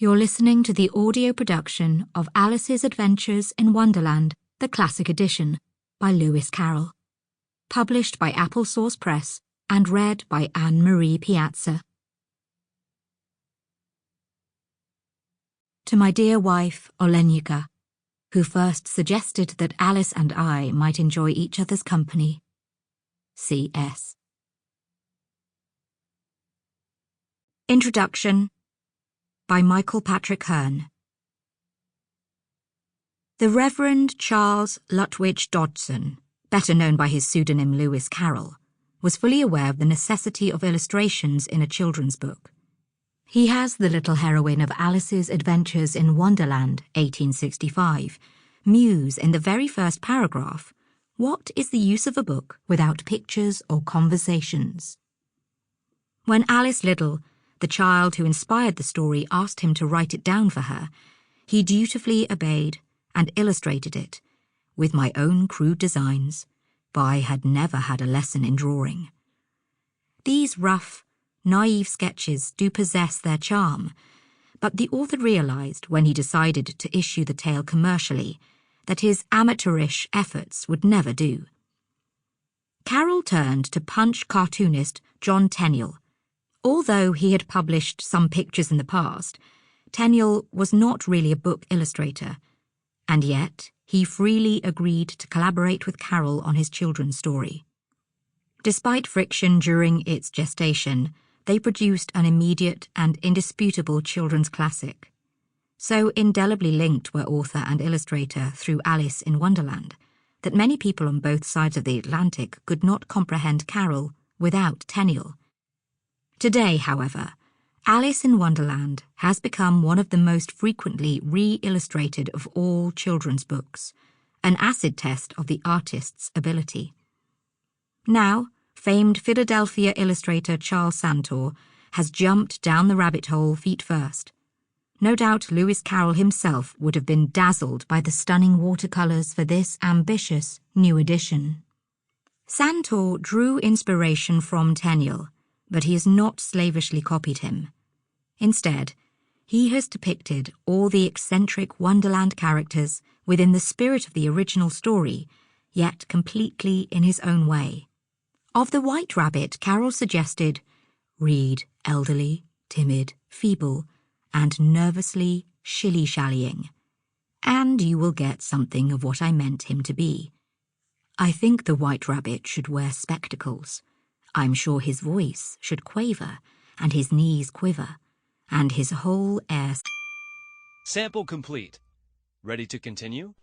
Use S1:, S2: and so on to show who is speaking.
S1: You're listening to the audio production of Alice's Adventures in Wonderland, the Classic Edition, by Lewis Carroll. Published by Applesauce Press and read by Anne-Marie Piazza. To my dear wife, Olenika, who first suggested that Alice and I might enjoy each other's company. C.S. Introduction by Michael Patrick Hearn. The Reverend Charles Lutwidge Dodson, better known by his pseudonym Lewis Carroll, was fully aware of the necessity of illustrations in a children's book. He has the little heroine of Alice's Adventures in Wonderland, 1865, muse in the very first paragraph, "What is the use of a book without pictures or conversations?" When Alice Liddell, the child who inspired the story, asked him to write it down for her, he dutifully obeyed and illustrated it, with my own crude designs, for I had never had a lesson in drawing. These rough, naive sketches do possess their charm, but the author realized when he decided to issue the tale commercially that his amateurish efforts would never do. Carroll turned to Punch cartoonist John Tenniel. Although he had published some pictures in the past, Tenniel was not really a book illustrator, and yet he freely agreed to collaborate with Carroll on his children's story. Despite friction during its gestation, they produced an immediate and indisputable children's classic. So indelibly linked were author and illustrator through Alice in Wonderland that many people on both sides of the Atlantic could not comprehend Carroll without Tenniel. Today, however, Alice in Wonderland has become one of the most frequently re-illustrated of all children's books, an acid test of the artist's ability. Now, famed Philadelphia illustrator Charles Santor has jumped down the rabbit hole feet first. No doubt Lewis Carroll himself would have been dazzled by the stunning watercolors for this ambitious new edition. Santor drew inspiration from Tenniel, but he has not slavishly copied him. Instead, he has depicted all the eccentric Wonderland characters within the spirit of the original story, yet completely in his own way. Of the White Rabbit, Carroll suggested, "Read elderly, timid, feeble, and nervously shilly-shallying, and you will get something of what I meant him to be. I think the White Rabbit should wear spectacles. I'm sure his voice should quaver, and his knees quiver, and his whole air..."
S2: Sample complete. Ready to continue?